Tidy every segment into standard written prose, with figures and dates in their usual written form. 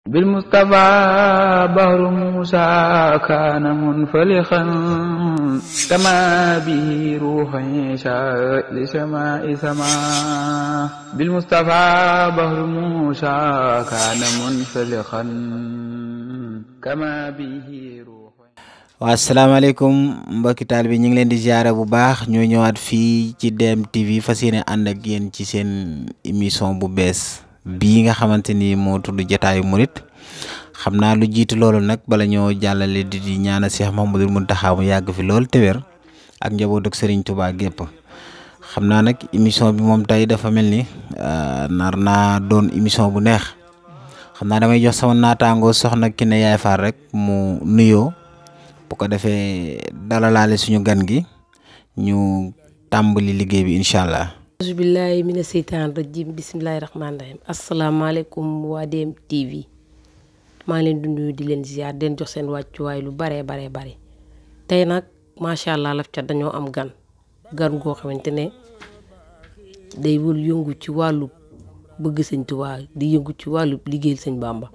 بالمصطفى بحر موسى كان منفلخا كما به روح يشاء لسماء سماء بالمصطفى بحر موسى كان منفلخا كما به روح. Wa asalaamaaleykum mbokki taal bi ñu ngi leen di ziaré bu baax ñoo ñëwaat fii ci DM TV fas yéene ànd ak yéen ci seen émission bu bees bii nga xamante ni moo tudd jotaayu murit xam naa lu jiitu loolu nag bala ñoo jàllale di ñaanal Cheikh Mouhamadoul Mountakha mu yàgg fi lool te wér ak njaboot ak Serigne Touba gépp xam naa nag émission bi moom tey dafa mel ni nar naa doon émission bu neex xam naa damay jox sama naataangoo soxna Kiné Yaay Fall rek mu nuyoo bu ko defee dalalaale suñu gan gi ñu tàmbali liggéey bi incha allah. Auzubillahi mina seytaan rajim bismillahi rahmaani rahim asalaamaaleykum waa DM TV maa ngi leen di nuyu di leen ziar den jox seen wàccuwaay lu bare tey nag macha allah laf ca dañoo am gan goo xamante ne day wul yëngu ci wàllu bëgg sëñ Tuubaa di yëngu ci wàllu liggéeyal sëñ Bàmba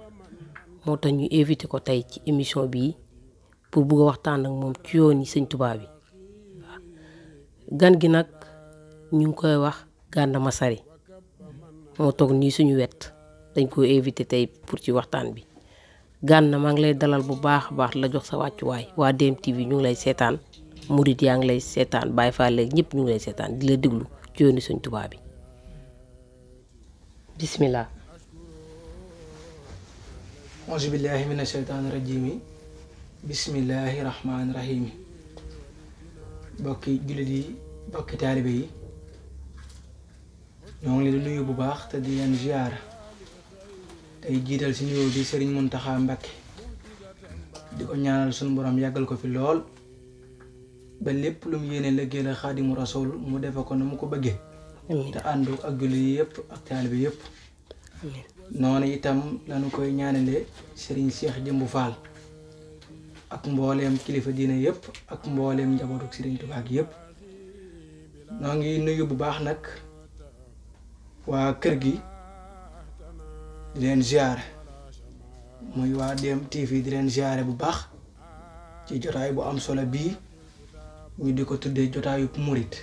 moo tax ñu invité ko tey ci émission bii pour bëgg a waxtaan ak moom ci yoon yi sëñ Tuubaa bi waaw gan gi nag ñu ngi koy wax Gana Massary moo toog nii suñu wet dañ ko invité tey pour ci waxtaan bi Gana maa ngi lay dalal bu baax a baax la jox sa wàccuwaay waa DM TV ñu ngi lay seetaan murit yaa ngi lay seetaan Baay Faal léegi ñëpp ñu ngi lay seetaan di la déglu ci yooni sëñ Tuubaa bi bismillah. auzu billahi mina shaytaani rajiim bismillahi rahmaani rahim bokki jullit yi bokki taalibe yi ñoo ngi leen di nuyu bu baax te di leen ziar tey jiital si nuyoo bi Serigne Mountakha Mbacké di ko ñaanal suñu borom yàggal ko fi lool ba lépp lu mu yéene liggéeyal Xaadimu Rasuul mu defe ko na mu ko bëggee te àndu ak jullit yi yëpp ak taalibe yëpp noonu itam lañu koy ñaanale Serigne Cheikh Jëmbu Fall ak mbooleem kilifa diine yëpp ak mbooleem njabootu Serigne Touba gi yëpp noo ngi nuyu bu baax nag waa kër gi di leen ziare muy waa DM TV di leen ziare bu baax ci jotaay bu am solo bii ñu di ko tuddee jotaayu murit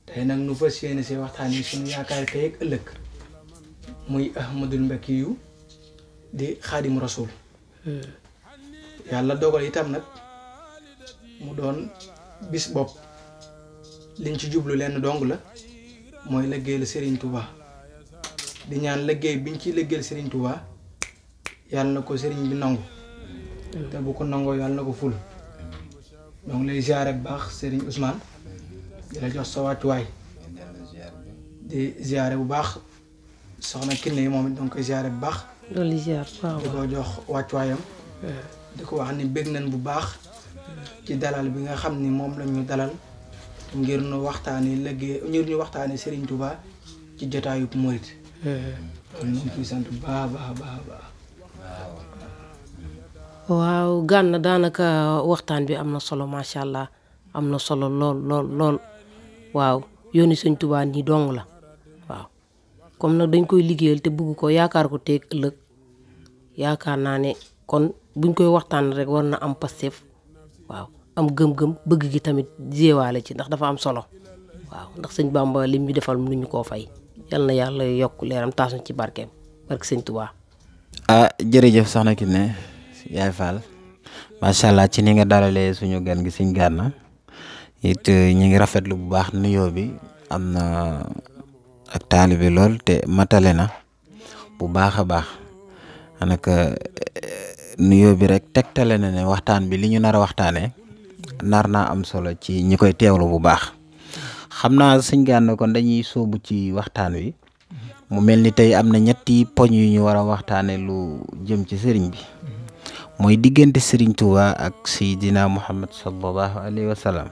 tey nag nu fas yéene see waxtaan yi suñu yaakaar tey ak ëllëg muy Ahmadul Mbakkiyu di Xaadimu Rasuul yàlla dogal itam nag mu doon bis bopp liñ ci jublu lenn dong la mooy liggéeyal Serigne Touba di ñaan liggéey biñ ci liggéeyal Serigne Touba yàlla na ko Serigne bi nangu te bu ko nangoo yàlla na ko ful donc lay ziare bu baax Serigne Ousmane di la jox sa wàccuwaay di ziare bu baax soxna Kiné yi moom it donc koy ziare bu baax loolu ziar waaw di ko jox wàccuwaayam di ko wax ni bëgg nañ bu baax ci dalal bi nga xam ni moom lañu dalal ngir ñu waxtaane Serigne Touba ci jotaayu murit kon ñu ngi sant bu baax waaw Gana daanaka waxtaan bi am na solo macha allah am na solo lool waaw yooni sëñ Touba nii dong la waaw comme nag dañ koy liggéeyal te bëgg ko yaakaar ko teeg ëllëg yaakaar naa ne kon buñ koy waxtaan rek war na am Pastef waaw am gëm-gëm bëgg gi tamit jéewaale ci ndax dafa am solo waaw ndax sëñ Bamba lim ñu defal mënuñu koo fay yal na yàlla yokk leeram taas na ci barkeem barke sëñ Touba. Jërëjëf soxna Kiné Yaay Fall macha allah ci ni nga dalalee suñu gan gi sëñ Gana it ñu ngi rafetlu bu baax nuyoo bi am na ak taalibe lool te matale na bu baax a baax naka nuyoo bi rek tegtale na ne waxtaan bi li ñu nar a waxtaanee nar naa am solo ci ñi koy teewlu bu baax xam naa sëñ Gana kon dañuy sóobu ci waxtaan wi mu mel ni tey am na ñetti poñ yu ñu war a waxtaanee lu jëm ci sëriñ bi mooy diggante Serigne Touba ak Seydina Muhammad sallallahu alayhi wa sallam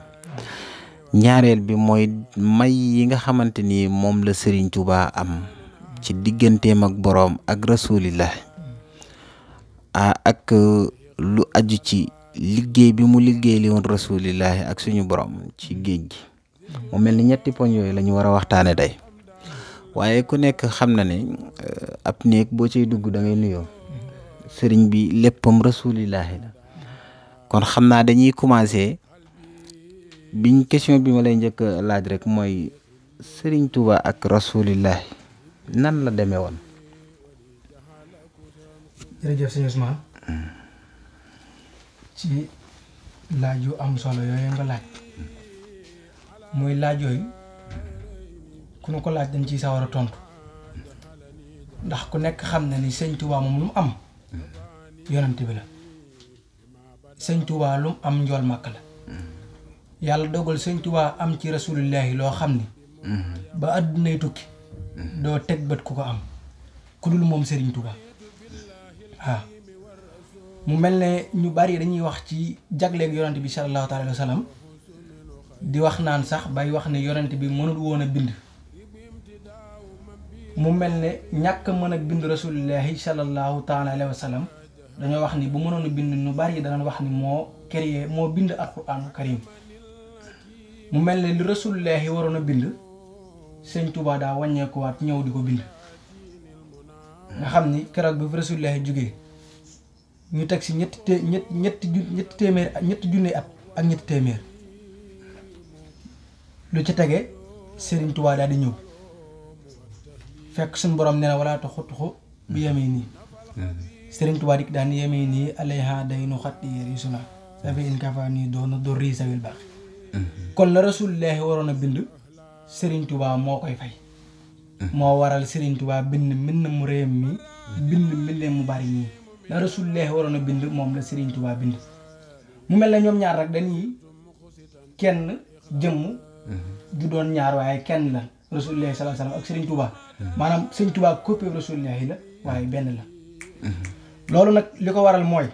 ñaareel bi mooy may yi nga xamante ni moom la Serigne Touba am ci digganteem ak boroom ak rasulillah ak lu aju ci liggéey bi mu liggéey li woon rasulillah ak suñu borom ci géej gi mu mel ni ñetti poñ yooyu la ñu war a waxtaane day waaye ku nekk xam na ne ab néeg boo ciy dugg da ngay nuyoo sëriñ bi léppam rasulillahi la kon xam naa dañuy commencé question bi ma lay njëkk a laaj rek mooy sëriñ Touba ak rasulillahi nan la demee woon. jërëjëf sëñ Ousmane ci laaj yu am solo yooyu nga laaj muy laaj yooyu ku nu ko laaj dañ ciy sawar a tontu ndax ku nekk xam na ni sëñ Touba moom lu mu am yonent bi la sëñ Touba lu mu am njool màkk la yàlla dogal sëñ Touba am ci rasulillahi loo xam ni ba àddunay tukki doo teg bët ku ko am ku dul moom sëriñ Touba waaw mu mel ne ñu bari dañuy wax ci jagleeg yonent bi sallallahu alayhi wa sallam di wax naan sax bay wax ne yonent bi mënul woon a bind mu mel ne ñàkk mën a bind rasulillahi sallallahu taala alayhi wa sallam dañoo wax ni bu mënoon a bind ñu bari danañ wax ni moo créé moo bind alquraan karim mu mel ne li rasulillahi waroon a bind sëñ Touba daa wàññeekuwaat ñëw di ko bind nga xam ni keroog bi fi rasulillahi jógee ñu teg si ñetti junni at ak ñetti téeméer lu ci tege Serigne Touba daal di ñëw fekk suñu borom nee na wala tuxu bi yemee nii Serigne Touba dik daan yemee nii alayha day nu xat yéer suna safi in kafa nii doona do rii sawil baax kon la rasulillahi waroon a bind Serigne Touba moo koy fay moo waral Serigne Touba bind mbind mu réem mi bind mbindee mu bari nii la rasulillahi waroon a bind moom la Serigne Touba bind mu mel ne ñoom ñaar rek dañuy kenn jëmm du doon ñaar waaye kenn la rasulillahi sallallahu alayhi wasallam ak Serigne Touba maanaam Serigne Touba copie rasulillahi la waaye benn la loolu nag li ko waral mooy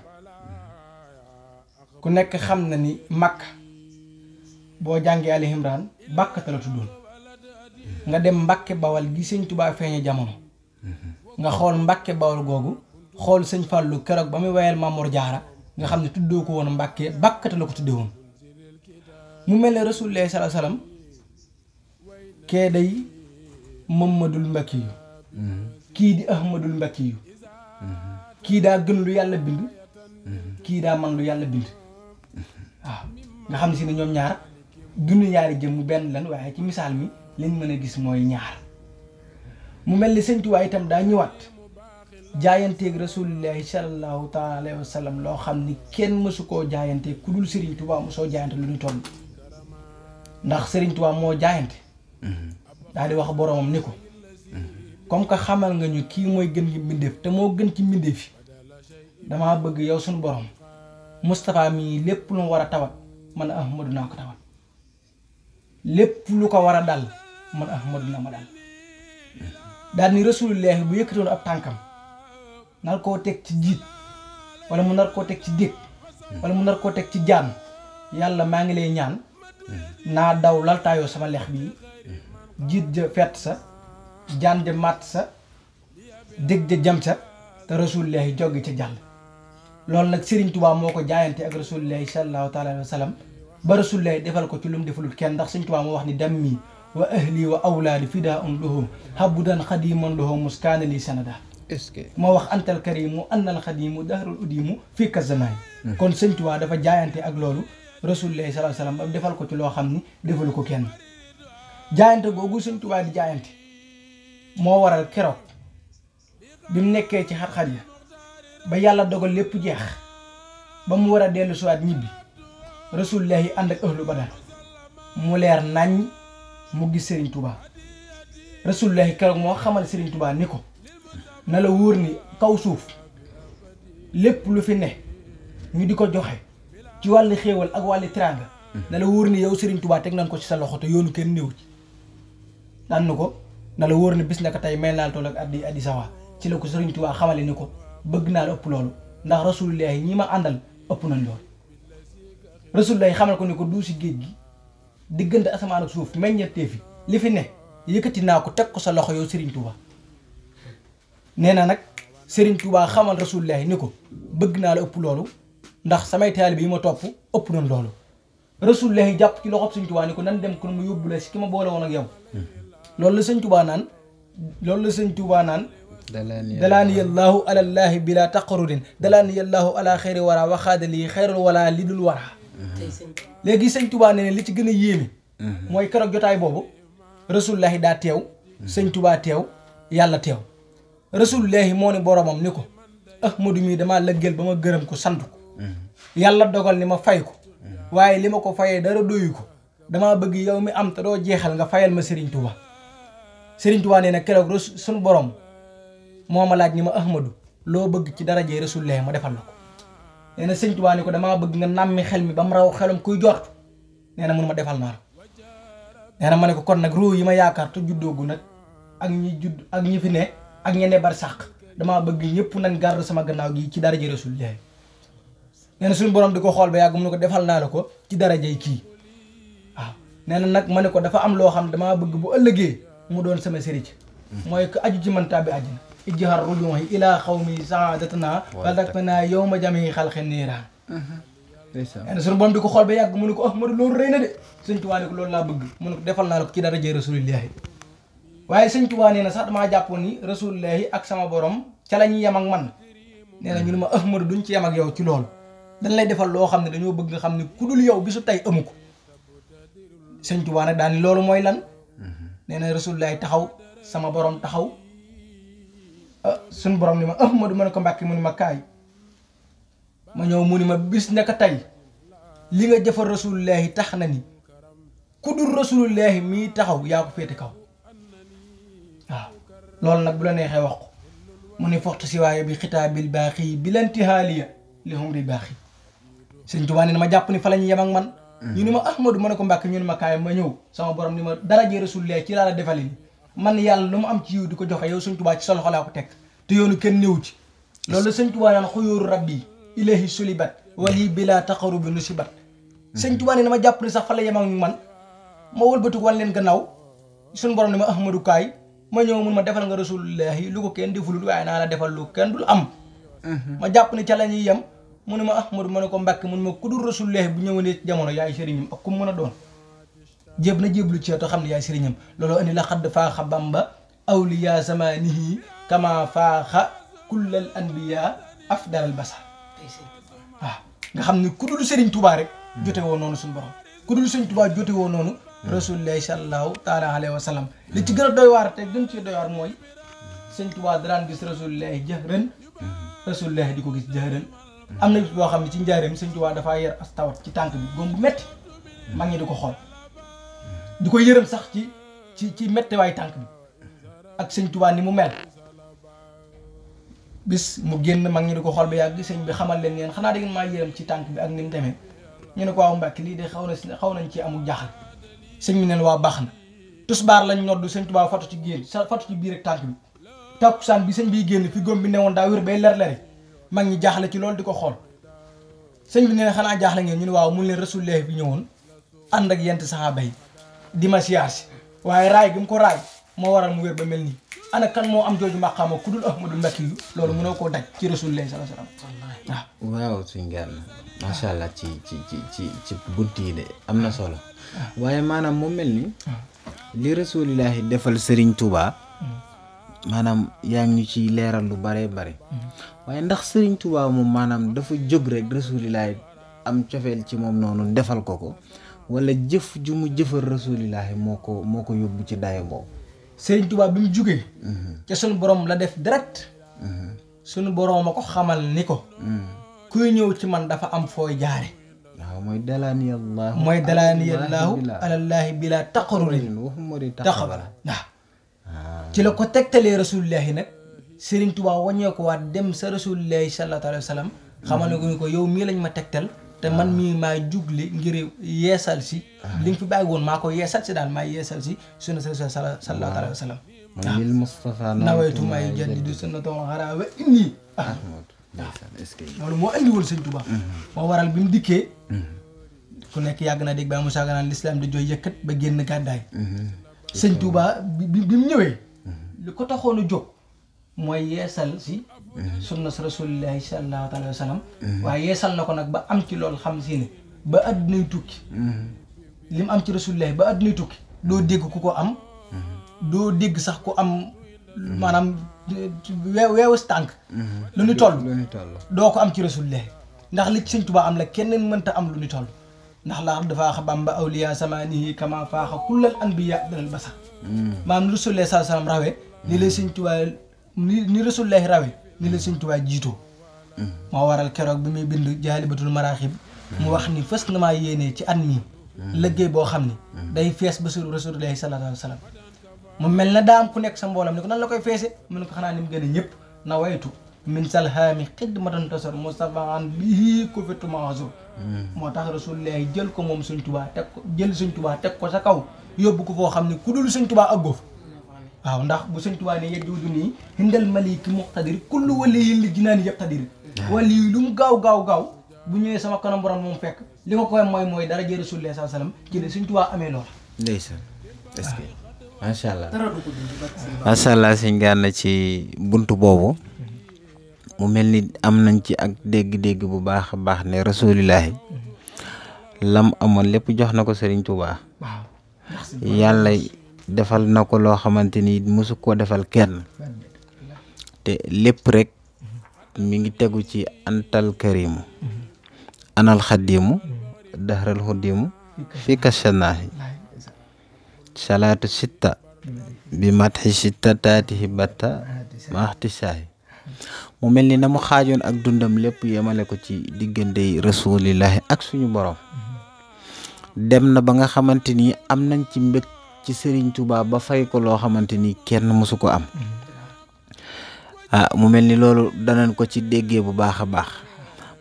ku nekk xam na ni Makka boo jàngee Ali Imran bàkkata la tuddoon nga dem Mbàkke Bawal gi sëñ Touba feeñe jamono nga xool Mbàkke Bawal googu xool sëñ Fàllu keroog ba muy wayal Mamour Jaara nga xam ne tuddoo ko woon Mbàkke bàkkata la ko tuddee woon mu mel ne Rasulullah sallallahu alayhi wasallam kee day Mamadul Mbakki yu kii di Ahmadul Mbakki yu kii daa gën lu yàlla bind kii daa man lu yàlla bind waaw nga xam ne si ne ñoom ñaar dund ñaari jëm benn lan waaye ci misaal mi liñ mën a gis mooy ñaar mu mel ni sëñ Tuubaa itam daa ñëwaat jaayanteeg rasulillahi sallallahu taala alayhi wa sallam loo xam ni kenn mësu koo jaayanteeg ku dul Serigne Touba mosoo jaayante lu ñu toll ndax Serigne Touba moo jaayante daal di wax boromam ni ko comme que xamal nga ñu kii mooy gën ci mbindeef te moo gën ci mbindeef yi damaa bëgg yow suñu borom Moustapha mii lépp lu mu war a tawat man Ahmadu naa ko tawat lépp lu ko war a dal man Ahmadu na ma dal daal ni rasulillahi bu yëkkatoon ab tànkam nar koo teg ci jiit wala mu nar koo teg ci dég wala mu nar koo teg ci jaan yàlla maa ngi lay ñaan naa daw laltaayoo sama lex bii jiit ja fett sa jaan ja màtt sa dég ja jam sa te rasulillahi joggi ca jàll loolu nag Serigne Touba moo ko jaayante ak rasulillahi sallallahu taala alayhi wa sallam ba rasulillahi defal ko ci lu mu defalut kenn ndax Serigne Touba moo wax ni dammi wa ahli wa awlaadi fidaa'un lahu habdan xadiman lahu muskaana li sanada est-ce que moo wax antal karimu annal xadimu dahrul udimu fii kazamaay kon Serigne Touba dafa jaayante ak loolu rasulillahi sallallahu alayhi wa sallam ba defal ko ci loo xam ni defalu ko kenn jaayante googu Serigne Touba di jaayante moo waral keroog bi mu nekkee ci xat-xat ya ba yàlla dogal lépp jeex ba mu war a dellu siwaat ñibbi rasulillahi ànd ak ahlu badar mu leer nañ mu gis Serigne Touba rasulillahi keroog moo xamal Serigne Touba ni ko na la wóor ni kaw suuf lépp lu fi ne ñu di ko joxe ci wàllu xéewal ak wàllu teraanga na la wóor ni yow Serigne Touba teg nañ ko ci sa loxo te yoonu kenn néew ci daan na ko na la wóor ni bis naka tey mel naa toll ak addi sawa ci la ko Serigne Touba xamale ni ko bëgg naa la ëpp loolu ndax rasulillahi ñi ma àndal ëpp nañ loolu rasulillahi xamal ko ni ko duusi géej gi diggante asamaan ak suuf meññettee fi li fi ne yëkkati naa ko teg ko sa loxo yow Serigne Touba nee na nag Serigne Touba xamal rasulillahi ni ko bëgg naa la ëpp loolu ndax samay taalibe yi ma topp ëpp nañ loolu rasulillahi jàpp ci loxob Serigne Touba ni ko nan dem ko mu yóbbu la si ki ma boole woon ak yow loolu la Serigne Touba naan dalaani yallaahu alallaahi bila taqarudin dalaani yallaahu ala xayri wara waxaada lii xayrul wala li dul wara léegi sëñ Tuubaa ne li ci gën a yéeme mooy keroog jotaay boobu rasulullahi daa teew sëñ Tuubaa teew yàlla teew rasulullahi moo ne boromam ni ko Ahmadu mii damaa lëggeel ba ma gërëm ko sant ko yàlla dogal ni ma fay ko waaye li ma ko fayee dara doyu ko damaa bëgg yow mi am te doo jeexal nga fayal ma Serigne Touba Serigne Touba nee na keroog suñu borom moo ma laaj ni ma Ahmadu loo bëgg ci darajee Rasulullah ma defal la ko nee na Serigne Touba ni ko damaa bëgg nga nàmmi xel mi ba mu raw xelam kuy jort nee na mun ma defal naa la nee na ma ne ko kon nag ruu yi ma yaakaar te juddoogu nag ak ñi judd ak ñi fi ne ak ñene bar sàq damaa bëgg ñëpp nañ garde sama gannaaw gi ci darajee Rasulullah nee na suñu borom di ko xool ba yàgg mu ne ko defal naa la ko ci darajey kii waaw nee na nag ma ne ko dafa am loo xam damaa bëgg bu ëllëgee mu doon sama sëriñ mooy que aju ci man tàbbi àjjana ijhar rujuhi ilaa xawmi saadatana walakna yawma jami xalqi niiraan nee na suñu borom di ko xool ba yàgg mu ne ko Ahmadu loolu rëy na de sëñ Tuubaa ne ko loolu laa bëgg mu ne ko defal naa la ko ci darajey rasulillahi waaye sëñ Tuubaa nee na sax damaa jàppoon ni rasulillahi ak sama borom ca la ñuy yem ak man nee na ñu ne ma Ahmadu duñ ci yem ak yow ci loolu dañ lay defal loo xam ne dañoo bëgg nga xam ne ku dul yow bisu tey amu ko sëñ Tuubaa nag daal ni loolu mooy lan nee na rasulullahi taxaw sama borom taxaw suñ borom ni ma Ahmadu ma ne ko Mbàkke mu ni ma kaay ma ñëw mu ni ma bis nekk tey li nga jëfal rasulullahi tax na ni ku dul rasulullahi mii taxaw yaa ko féete kaw waaw loolu nag bu la neexee wax ko mu ni foxtu si waaye bi xitaabil baaxi bi lantihaaliya li humri baaxi sëñ Tuubaa ne ma jàpp ni fa la ñu yem ak man ñu ni ma Ahmadu ma ne ko Mbàkke ñu ni ma kaay ma ñëw sama borom ni ma darajee Rasulullah ci laa la defali ni man yàlla lu mu am ci yiw di ko joxe yow sëñ Tuubaa ci sa loxo laa ko teg te yoonu kenn néew ci loolu la sëñ Tuubaa naan xuyóoru rabbi ilahi sulibat wali bila taqarubi nusibat sëñ Tuubaa ne ma jàpp ni sax fa la yem ak man ma wëlbatiku wan leen gannaaw suñu borom ni ma Ahmadu kaay ma ñëw mun ma defal nga Rasulullah lu ko kenn defulul waaye naa la defal lu kenn dul am ma jàpp ni ca la ñuy yem mu ne ma Ahmadu ma ne ko Mbàkke mun ma ku dul Rasulullah bu ñëwee ci jamono yaay sëriñam ak ku mu mën a doon jéb na jéblu ci te xam ne yaay sëriñam looloo indi la xadd faaxa Bamba awliya zamanihi kama faaxa kullal anbiya afdalal basar waaw nga xam ne ku dul Sëriñ Tuubaa rek jote woo noonu suñu borom ku dul Sëriñ Tuubaa jote woo noonu Rasulullah sallallahu taala alayhi wa sallam li ci gën a doy waar te gën ci doy waar mooy Sëriñ Tuubaa daan gis Rasulullah jëhran Rasulullah di ko gis jëhran am na boo xam ne ci njaareem Sëñ Tuubaa dafaa yer as tawat ci tànk bi góom bu metti mag ñi di ko xool di ko yërëm sax ci mettiwaay tànk bi ak Sëñ Tuubaa ni mu mel bis mu génn mag ñi di ko xool ba yàgg sëñ bi xamal leen yéen xanaa da ngeen maa yërëm ci tànk bi ak ni mu demee ñu ne ko waaw Mbàkke lii de xaw nañ ci amul jaaxal sëñ bi neen waa baax na tusbaar lañ noddu Sëñ Tuubaa fatu ci génn fatu ci biir ak tànk bi takkusaan bi sëñ biy génn fi góom bi ne woon daa wér bay ler-leri mag ñi jaaxle ci loolu di ko xool sëñ bi nee na xanaa jaaxle ngeen ñu ne waaw mun leen Rasulullah bi ñëwoon ànd ak yent saxaaba yi di ma siyaar si waaye raay gi mu ko raay moo waral mu wér ba mel nii ana kan moo am jooju maqaama ku dul Ahmadul Mbakki yu loolu mënoo koo daj ci Rasulullah sallallahu alayhi wasallam waaw suñ Gana macha allah ci bunt yi de am na solo waaye maanaam mu mel ni li Rasulullah defal Serigne Touba maanaam yaa ngi ñu ciy leeral lu bare bare waaye ndax Serigne Touba moom maanaam dafa jóg rek Rasulullah am cofeel ci moom noonu defal ko wala jëf ju mu jëfal Rasulullah moo ko yóbbu ci dayo boobu Serigne Touba bi mu jugee ca sunu borom la def direct sunu borom a ko xamal ni ko kuy ñëw ci man dafa am fooy jaare waaw mooy dalaani yallaahu alallaahi bila taqarurin taxabala waaw ci la ko tegtalee Rasulullahi nag Serigne Touba waññee ko waat dem sa Rasulullahi sallallahu alayhi wa sallam xamal ne ko yow mii lañ ma tegtal te man mii maa jugli ngir yeesal si li nga fi bàyyi woon maa ko yeesal si daal maa yeesal si sunna sallallahu alayhi wa sallam mooy lil Mustafa nawaytu maa yujaddidu sunnatahu xaraa wa inni loolu moo andi woon Serigne Touba moo waral bi mu dikkee ku nekk yàgg naa dégg ba Moussa Gana l'islam di jooy yëkkat ba génn gàddaay Sëñ Touba bi mu ñëwee li ko taxoon a jóg mooy yeesal si sunna Rasulillahi sallallahu alayhi wa sallam waaye yeesal na ko nag ba am ci loolu xam si ne ba addunay tukki li mu am ci Rasulillahi ba addunay tukki doo dégg ku ko am doo dégg sax ku am maanaam weewu tànk lu ñu toll doo ko am ci Rasulullah ndax li ci Sëñ Tuubaa am la kenn mënta am lu ñu toll ndax la dafa xa Bamba awliya samanihi kama faaxa kullal anbiya dalal basar maam Rasulullah sallallahu alayhi wasallam rawee ni la Sëñ Tuubaa ni Rasulullah rawee ni la Sëñ Tuubaa jiitoo moo waral keroog bi muy bind jaalibatul maraaxib mu wax ni fës na maa yéenee ci at mii liggéey boo xam ni day fees ba sur Rasulullah sallallahu alayhi wasallam mu mel na daa am ku nekk sa mboolam ni ko nan la koy feese mu ne ko xanaa ni mu gën a ñëpp na waytu min salhaami xidmatan tasar mustafaan bii ko fettu maasur moo tax Rasulullah jël ko moom Sëñ Tuubaa teg ko jël Sëñ Tuubaa teg ko sa kaw yóbbu ko foo xam ne ku dul Sëñ Tuubaa àggoo fa waaw ndax bu Sëñ Tuubaa ne yejjudu nii hindal maliki muqtadir kullu waliyin li jinaani yaqtadir wali yi lu mu gaaw bu ñëwee sama kanam borom moom fekk li ko koy mooy dara jël Rasulullah sallallahu alayhi wasallam ci la Sëñ Tuubaa amee loola ndeysaan est-ce que macha allah macha allah Sëñ Gana ci buntu boobu mu mel ni am nañ ci ak dégg-dégg bu baax a baax ne Rasulillahi lam amoon lépp jox na ko Sëriñ Tuubaa yàlla defal na ko loo xamante ni mosu koo defal kenn te lépp rek mi ngi tegu ci antal karimu anal xadimu dahral xudimu fi kashanaahi salaatu sitta bi matxi sitta taatihi batta maxti saahi mu mel ni na mu xaajoon ak dundam lépp yemale ko ci diggante rasulillahi ak suñu borom dem na ba nga xamante ni am nañ ci mbég ci Sëriñ Tuubaa ba fay ko loo xamante ni kenn mësu ko am mu mel ni loolu danañ ko ci déggee bu baax a baax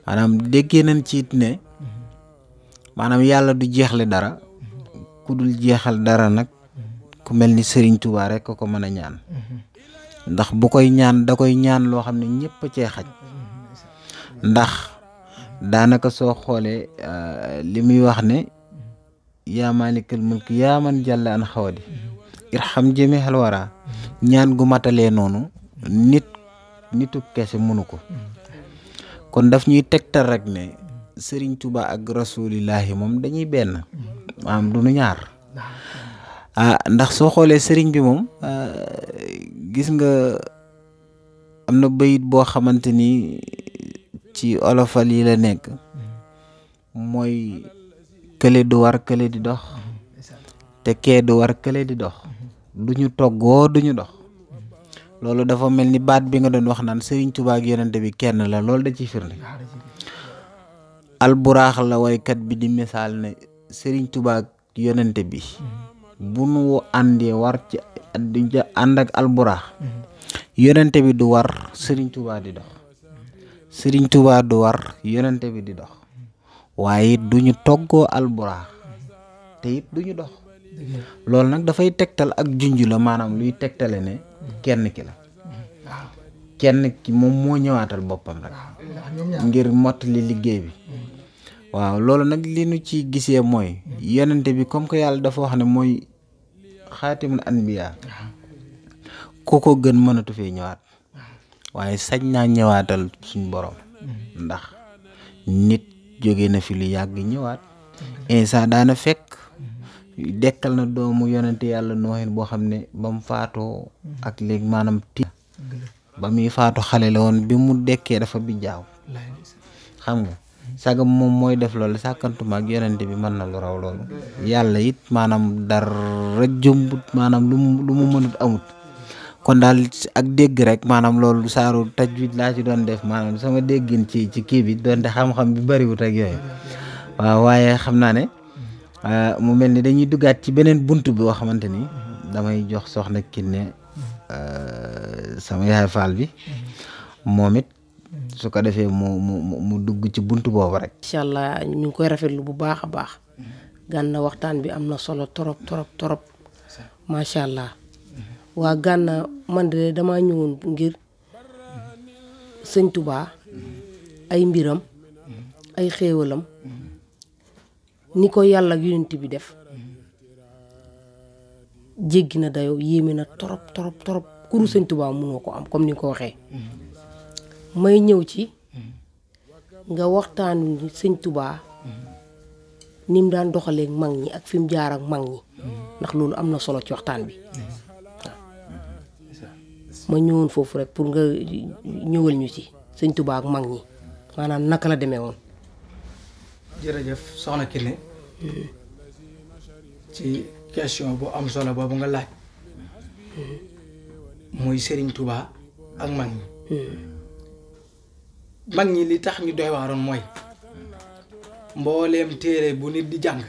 maanaam déggee nañ ci it ne maanaam yàlla du jeexle dara ku dul jeexal dara nag ku mel ni Sëriñ Tuubaa rek ko mën a ñaan ndax bu koy ñaan da koy ñaan loo xam ne ñëpp cee xaj ndax daanaka soo xoolee li muy wax ne yaa maalikal mulk yaa man jàlla an xawadi irham jëmi xalwara ñaan gu matalee noonu nitu kese mënu ko kon daf ñuy tegtal rek ne Sëriñ Tuubaa ak rasulillahi moom dañuy benn maanaam du nu ñaar ndax soo xoolee sëriñ bi moom gis nga am na bayit boo xamante ni ci olofal yi la nekk mooy kële du war kële di dox te kee du war kële di dox duñu toggoo duñu dox loolu dafa mel ni baat bi nga doon wax naan Sëriñ Tuubaa ak yonente bi kenn la loolu da ciy firnde alburaax la waykat bi di misaal ne Sëriñ Tuubaa ak yonente bi bu nu àndee war ci ànd ak alburaax yonente bi du war Sëriñ Tuubaa di dox Sëriñ Tuubaa du war yonente bi di dox waaye it duñu toggoo alburaax te it duñu dox loolu nag dafay tegtal ak junj la maanaam luy tegtale ne kenn ki la kenn ki moom moo ñëwaatal boppam rek ngir mottali liggéey bi waaw loolu nag li nu ci gisee mooy yonente bi comme que yàlla dafa wax ne mooy xaatimul anbiya ku ko gën mënatu fee ñëwaat waaye sañ naa ñëwaatal suñ borom ndax nit jóge na fi lu yàgg ñëwaat Isa daana fekk dekkal na doomu yonente yàlla nooxin boo xam ne ba mu faatoo ak léegi maanaam tiit ba muy faatu xale la woon bi mu dekkee dafa bijjaaw xam nga sagam moom mooy def loolu sàkkantuma ak yonente bi mën na lu raw loolu yàlla it maanaam dara jëmbut maanaam lu mu mënut amut kon daal ak dégg rek maanaam loolu saaru tajwid laa ci doon def maanaam sama déggin ci kii bi doonte xam-xam bi bariwut ak yooyu waaw waaye xam naa ne mu mel ni dañuy duggaat ci beneen bunt bi boo xamante ni damay jox soxna Kiné sama yaay Fall bi moom it su ko defee mu dugg ci bunt boobu rek. incha allah ñu ngi koy rafetlu bu baax a baax Gana waxtaan bi am na solo trop macha allah waa Gana man de damaa ñëwoon ngir Sëñ Tuubaa ay mbiram ay xéewalam ni ko yàlla ak yonent bi def jéggi na dayoo yéeme na trop kuru Sëñ Tuubaa mënoo ko am comme ni nga ko waxee may ñëw ci nga waxtaan Sëñ Tuubaa ni mu daan doxalee ak mag ñi ak fi mu jaar ak mag ñi ndax loolu am na solo ci waxtaan bi ma ñëwoon foofu rek pour nga ñëwal ñu ci sëñ Touba ak mag ñi maanaam naka la demee woon. jërëjëf soxna Kiné ci question bu am solo boobu nga laaj muy Serigne Touba ak mag ñi. mag ñi li tax ñu doy waaroon mooy mbooleem téere bu nit di jàng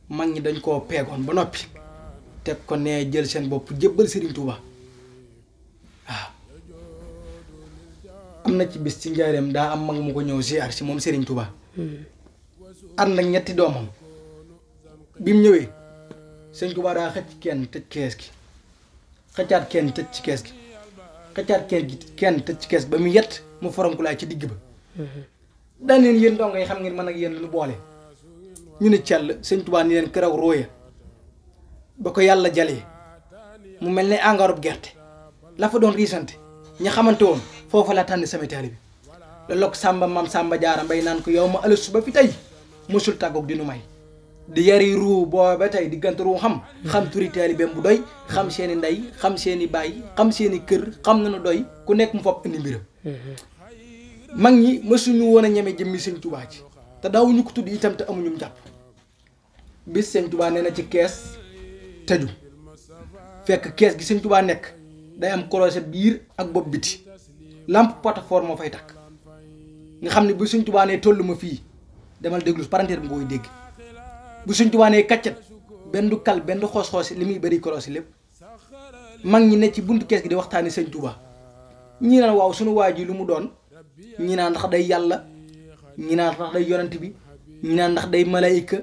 mag ñi dañ koo peegoon ba noppi teg ko nee jël seen bopp jébbal Serigne Touba waaw. am na ci bis ci njaareem daa am mag mu ko ñëw ziar si moom Serigne Touba. ànd ak ñetti doomam bi mu ñëwee Serigne Touba daa xëcc kenn tëj kees gi xëccaat kenn tëj ci kees gi xëccaat kenn tëj ci kees ba mu yett mu foronku laay ci digg ba. daan leen yéen ndongo yi xam ngeen man ak yéen lu boole ñu ne cell Serigne Touba ni leen këraw róoya ba ko yàlla jalee mu mel ne angarub gerte la fa doon riisante ña xamante woon foofu la tànn sama taalibe bi la lokk sàmba maam sàmba jaara mbay naan ko yow ma ëllëg ba fi tey mosul tàggoog di nu may di yari ruu booba ba tey diggante ruu xam turi taalibeem bu doy xam seeni ndey xam seeni baay xam seeni kër xam nañu doy ku nekk mu fopp indi mbiram. mag ñi mësuñu woon a ñeme jëmmi Sëñ Tuubaa ci te daawuñu ko tudd itam te amuñu jàpp bis Sëñ Tuubaa nee na ci kees tëju fekk kees gi Sëñ Tuubaa nekk day am cloche biir ak bopp biti lampe porte-fort moo fay takk nga xam ne bu Sëñ Tuubaa nee tollu ma fii demal déglu parenteer bi nga koy dégg bu Sëñ Tuubaa nee kàccat benn du kal benn du xoos-xoos li muy bëri cloche lépp mag ñi ne ci buntu kees gi di waxtaani Sëñ Tuubaa ñii naan waaw suñu waa ji lu mu doon ñi naan ndax day yàlla ñi naan ndax day yonent bi ñi naan ndax day malaayika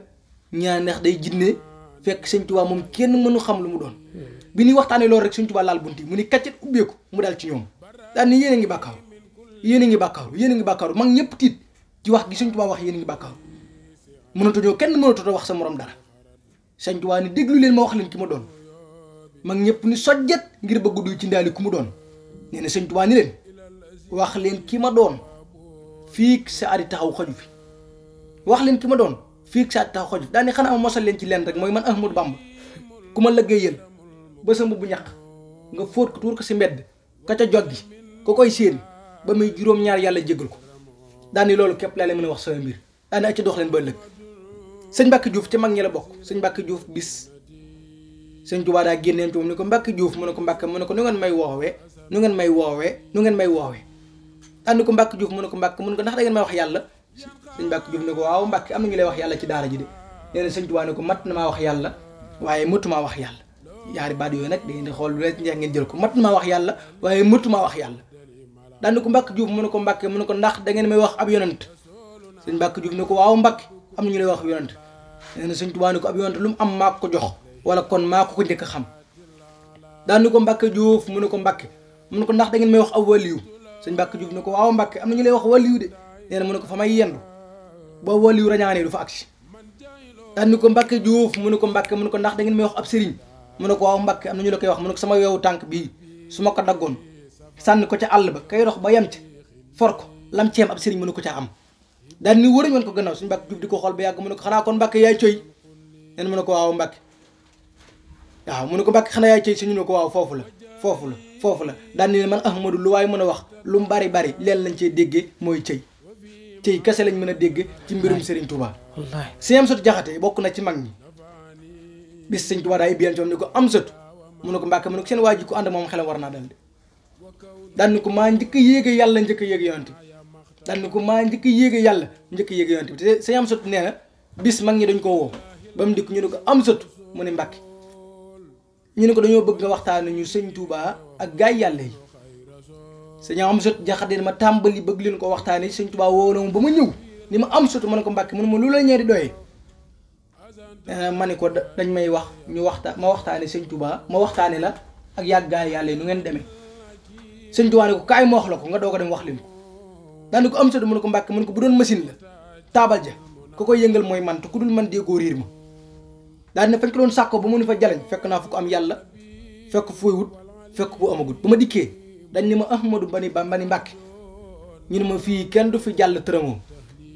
ñi naan ndax day jinne fekk Sëñ Tuubaa moom kenn mënu xam lu mu doon bi ñuy waxtaanee loolu rek Sëñ Tuubaa laal bunti mu ni kàccet ubbeeku mu dal ci ñoom daal ni yéen a ngi bàkkaaru yéen a ngi bàkkaaru yéen a ngi bàkkaaru mag ñëpp tiit ci wax gi Sëñ Tuubaa wax yéen a ngi bàkkaaru mënatuñoo kenn mënatut a wax sa morom dara Sëñ Tuubaa ni déglu leen ma wax leen ki ma doon mag ñëpp ni sojjet ngir bëgg duy ci ndaali ku mu doon nee na Sëñ Tuubaa ni leen wax leen ki ma doon fii sa ari taxaw xaju fi wax leen ki ma doon fii sa ari taxaw xaju fi daal ni xanaa ma mosal leen ci leen rek mooy man Ahmadou Bamba ku ma lëggéeyal ba sa mbubb ñaq nga fóot ko tuur ko si mbedd ka ca jog gi ko koy séen ba muy juróom-ñaar yàlla jégal ko daal ni loolu képp laa leen mën a wax sama mbir daal ni acca dox leen ba ëllëg sëñ Mbàkke Juuf ca mag ñi la bokk sëñ Mbàkke Juuf bis Sëñ Tuubaa daa génneen ci moom ni ko Mbàkke Juuf mu ne ko Mbàkke mu ne ko nu ngeen may woowee nu ngeen may woowee nu ngeen may woowee ànd ko Mbàkke Juuf mu ne ko Mbàkke mu ne ko ndax da ngeen may wax yàlla sëñ Mbàkke Juuf ne ko waaw Mbàkke am na ñu lay wax yàlla ci daara ji de nee na Sëñ Tuubaa ne ko mat na maa wax yàlla waaye mëtumaa wax yàlla yaari baat yooyu nag da ngeen di xool lu leen neex ngeen jël ko mat na maa wax yàlla waaye mëtumaa wax yàlla daan ko Mbàkke Juuf mu ne ko Mbàkke mu ne ko ndax da ngeen may wax ab yonent sëñ Mbàkke Juuf ne ko waaw Mbàkke am na ñu lay wax ab yonent nee na Sëñ Tuubaa ne ko ab yonent lu mu am maa ko jox wala kon maa ko njëkk a xam daan ko Mbàkke Juuf mu ne ko Mbàkke mu ne ko ndax da ngeen may wax ab waliyu sëñ Mbàkke Juuf ne ko waaw Mbàkke am na ñu lay wax waliyu de nee na mu ne ko fa may yendu boo waliyu rañaanee du fa agsi daan ko Mbàkke Juuf mu ne ko Mbàkke mu ne ko ndax da ngeen may wax ab sëriñ mu ne ko waaw Mbàkke am na ñu la koy wax mu ne ko sama weewu tànk bii su ma ko daggoon sànni ko ca àll ba kay dox ba yem ca for ko lam ceem ab sëriñ mu ne ko ca am daan ni wërañ woon ko gannaaw suñu Mbàkke Juuf di ko xool ba yàgg mu ne ko xanaa kon Mbàkke yaay coy nee na mu ne ko waaw Mbàkke waaw mu ne ko Mbàkke xanaa yaay coy suñu ne ko waaw foofu la daan ni man Ahmadou lu waay mën a wax lu mu bari leen lañ cee déggee mooy cëy kese lañ mën a dégg ci mbirum Serigne Touba wallaahi sëñ Amsatu Jaxate bokk na ci mag ñi bis Sëñ Touba daa ibbiyan coom ni ko Amsatu mu ne ko Mbàkke mu ne ko seen waa ji ko ànd moom xelam war naa dal de daan ni ko maa njëkk a yéege yàlla njëkk a yéege yonent bi daan ni ko maa njëkk a yéege yàlla njëkk a yéege yonent bi te sëñ Amsatu nee na bis mag ñi dañ koo woo ba mu dikk ñu ne ko Amsatu mu ne Mbàkke ñu ne ko dañoo bëgg nga waxtaane ñu Sëñ Touba ak gaay yàlla yi sëñ Amsatu Jaxate ma tàmbali bëgg leen ko waxtaane Sëñ Touba woo na ma ba ma ñëw ni ma Amsatu ma ne ko Mbàkke mu ne ma lu la ñeeri doyee ma ne ko dañ may wax ñu ma waxtaane Sëñ Touba ma waxtaane la ak yàgg gaay yàlla yi nu ngeen demee Sëñ Touba ne ko kaay ma wax la ko nga doog a dem wax leen ko daane ko Amsatu mu ne ko Mbàkke mu ne ko bu doon machine la taabal ja ku koy yëngal mooy man te ku dul man déggoo riir ma daal ne fañ ko doon sàkko ba mu ni fa jaleñ fekk naa fu ko am yàlla fekk fuy wut fekk bu amagut ba ma dikkee dañ ni ma Ahmadou bani Mbàkke ñu ne ma fii kenn du fi jàll tërëmoo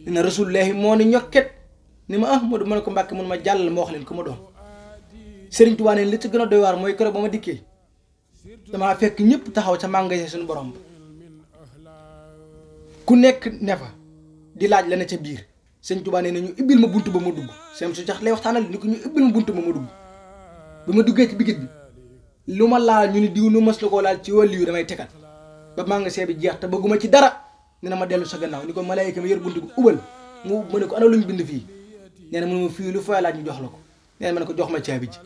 ni na rasulullahi moo ni ñokket ni ma Ahmadou ma ne ko Mbàkke mun ma jàll ma wax leen ko ma doon Sëriñ Tuubaa ne li ci gën a doy waar mooy keroog ba ma dikkee damaa fekk ñëpp taxaw ca magasin suñu borom ku nekk ne fa di laaj la ne ca biir sëñ Tuubaa nee na ñu ibbil ma buntu ba ma dugg sëñ su jax lay waxtaanal ni ko ñu ibbil ma buntu ba ma dugg ba ma duggee ci bigit bi lu ma laal ñu ni diw nu mës la koo laal ci wàllu yu damay tegal ba magasin bi jeex te bëgguma ci dara nee na ma dellu sa gannaaw ni ko malaayika mi yor buntu bi ubal mu ma ne ko ana luñ bind fii nee na mu ne ma fii lu fay laaj ñu jox la ko nee na ma ne ko jox ma caabi ji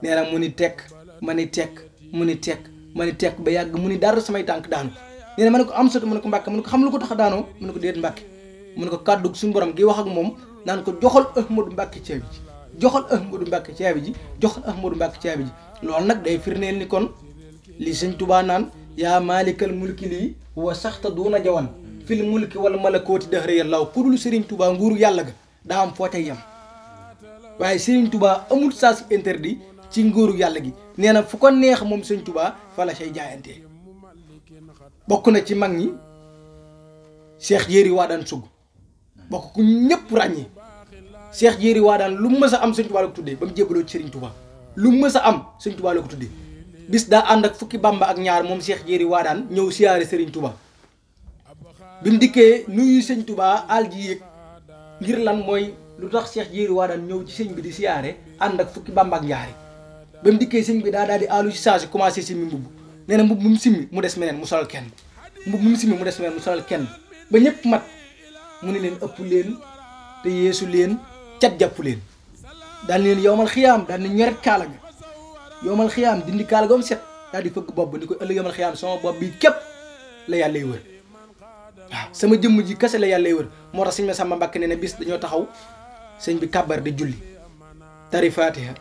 nee na mu ni tekk ma ni tekk mu ni tekk ma ni tekk ba yàgg mu ni dara samay tànk daanu nee na ma ne ko am sot ma ne ko Mbàkke ma ne ko xam lu ko tax a daanoo mu ne ko déet Mbàkke mu ne ko kàddu suñu borom gi wax ak moom naan ko joxal Ahmadou Mbàkke caabi ji joxal Ahmadou Mbàkke caabi ji joxal Ahmadou Mbàkke caabi ji loolu nag day firneel ni kon li sëñ Tuubaa naan yaa maalikal mulki lii wa saxta duuna jawan fil mulki wala malakooti dëxëre yàllaaw ku dul Serigne Touba nguuru yàlla ga daa am foo cay yem waaye Serigne Touba amul sens interdit ci nguuru yàlla gi nee na fu ko neex moom sëñ Touba fa la say jaayantee bokk na ci mag ñi Cheikh Jéeri Waadaan Sugg bokk ku ñëpp ràññee Cheikh Jéeri Waadaan lu mu mës a am sëñ Touba la ko tuddee ba mu jébbaloo ci Serigne Touba lu mu mës a am sëñ Touba la ko tuddee bis daa ànd ak fukki bamba ak ñaar moom Cheikh Jéeri Waadaan ñëw siyaare Serigne Touba bi mu dikkee nuyu sëñ Touba àll ji yéeg ngir lan mooy lu tax Cheikh Jéeri Waadaan ñëw ci sëñ bi di siyaare ànd ak fukki bamba ak ñaari ba mu dikkee sëñ bi daal di àllu ci saasi commencé simmi mbubb nee na mbubb mu simmi mu des meneen mu solal kenn mbubb mu simmi mu des meneen mu solal kenn ba ñëpp mat mu ne leen ëpp leen te yeesu leen cat jàpp leen daal leen yowmal xiyaam daal ni ñoret kaala ga yowmal xiyaam dindi kaala ga am set daal di fëgg bopp ba ni ko ëllëg yowmal xiyaam sama bopp bi képp la yàlla lay wër waaw sama jëmm ji kese la yàlla lay wër moo tax sëñ Masamba Mbàkke nee na bis dañoo taxaw sëñ bi kàbbar di julli tari fatiha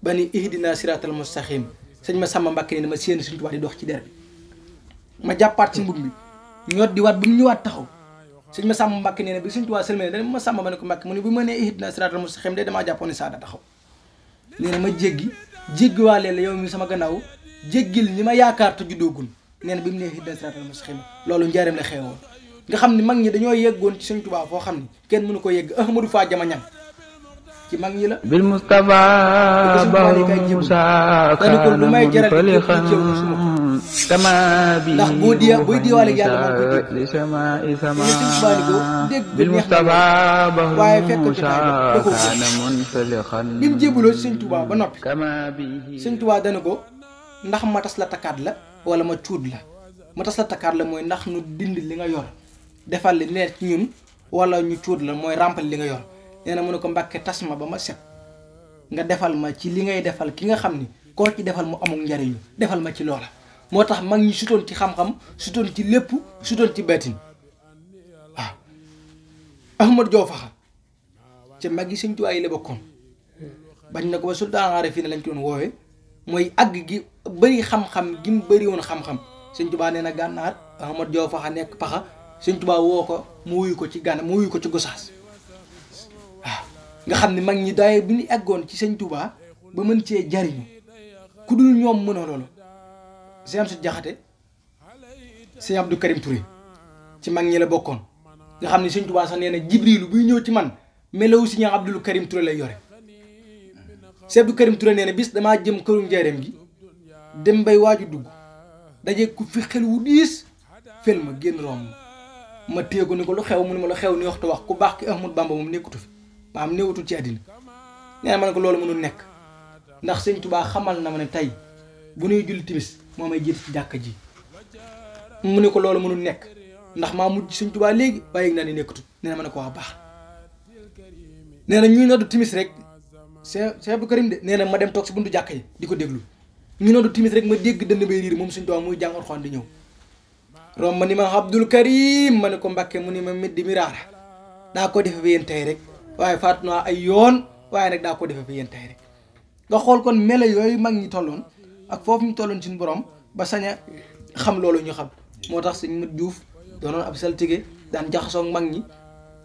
ba ni ihdina siratal mustaqim sëñ Masamba Mbàkke nee na ma séen sëñ Tuubaa di dox ci der bi ma jàppaat ci mbub mi ñoot di waat bu mu ñëwaat taxaw sëñ Masamba Mbàkke nee na bi sëñ Tuubaa sëlmee dana ma sàmba ma ne ko Mbàkke mu ne bu ma nee ihdina siratal mustaqim de damaa jàppoon ni saada taxaw nee na ma jéggiwaale la yow mi sama gannaaw jéggil ñi ma yaakaar te juddoogul nee na bi mu nee ihdina siratal mustaqim loolu njaareem la xewoon nga xam ne mag ñi dañoo yeggoon ci sëñ Tuubaa foo xam ne kenn mënu ko yegg Ahmadou Fa Jama Ñang ci mag ñi la bil Mustafa bahru Musa dañu ko lu may jaral kama bi ndax booy diwaale yàlla moo koy dégg li sama isama sëñ Tuubaa ni ko dégg bil Mustafa bahru waaye fekk Musa da ko kana munfaliqan bi mu jébaloo ci sëñ Tuubaa ba noppi kama bi sëñ Tuubaa dana ko ndax ma tas la takkaat la wala ma cuud la ma tas la takkaat la mooy ndax nu dindi li nga yor defal li neex ci ñun wala ñu cuud la mooy ràmpal li nga yor nee na mu ne ko Mbàkke tas ma ba ma set nga defal ma ci li ngay defal ki nga xam ni koo ci defal mu amul njariñu defal ma ci loola moo tax mag ñi sutoon ci xam-xam sutoon ci lépp sutoon ci bettin waaw Ahmad Joo Faxa ca mag yi sëñ Tuubaa yi la bokkoon bañ na ko ba sultaan aarifina lañ ko doon woowee mooy àgg gi bëri xam-xam gi mu bëri woon xam-xam sëñ Tuubaa nee na gànnaar Ahmad Joo Faxa nekk paxa sëñ Tuubaa woo ko mu wuyu ko ci gànn mu wuyu ko ci Gosaas waaw nga xam ne mag ñi daay bi ñu eggoon ci sëñ Tuubaa ba mën cee jariñu ku dul ñoom mënoo loolu sëñ Amsu Jaxate sëñ Abdou Karim Touré ci mag ñi la bokkoon nga xam ne sëñ Tuubaa sax nee na Jibrilu buy ñëw ci man melawu si ñaam Abdou Karim Touré lay yore sëñ Abdou Karim Touré nee na bis damaa jëm këru njaareem gi dem bay waaju dugg daje ku fi xel wu diis fel ma génn romb ma téye ko ni ko lu xew mu ne ma lu xew ni waxtu wax ku baax ki Ahmadu Bamba moom nekkutu fi maanaam néewatul ci àddina nee na ma ne ko loolu mënul nekk ndax sëñ Tuubaa xamal na ma ne tey bu nuy julli timis moo may jiite ci jàkka ji mu ne ko loolu mënul nekk ndax maa mujj sëñ Tuubaa léegi waaye yëg naa ne nekkatut nee na ma ne ko waa baax nee na ñuy noddu timis rek Cheikh Abdou Karim de nee na ma dem toog si buntu jàkka ji di ko déglu ñu noddu timis rek ma dégg dënd bay riir moom sëñ Tuubaa muy jàng Alxuraan di ñëw rom ma ni ma Abdul Karim ma ne ko Mbàkke mu ni ma middi miraara daa ko defe fi yéen tey rek waaye faatu naa ay yoon waaye nag daa ko defe fi yéen tey rek nga xool kon melo yooyu mag ñi tolloon ak foofu ñu tolloon suñu borom ba sañ a xam loolu ñu xam moo tax sëñ Mat Juuf doonoon ab saltige daan jaxasoo ak mag ñi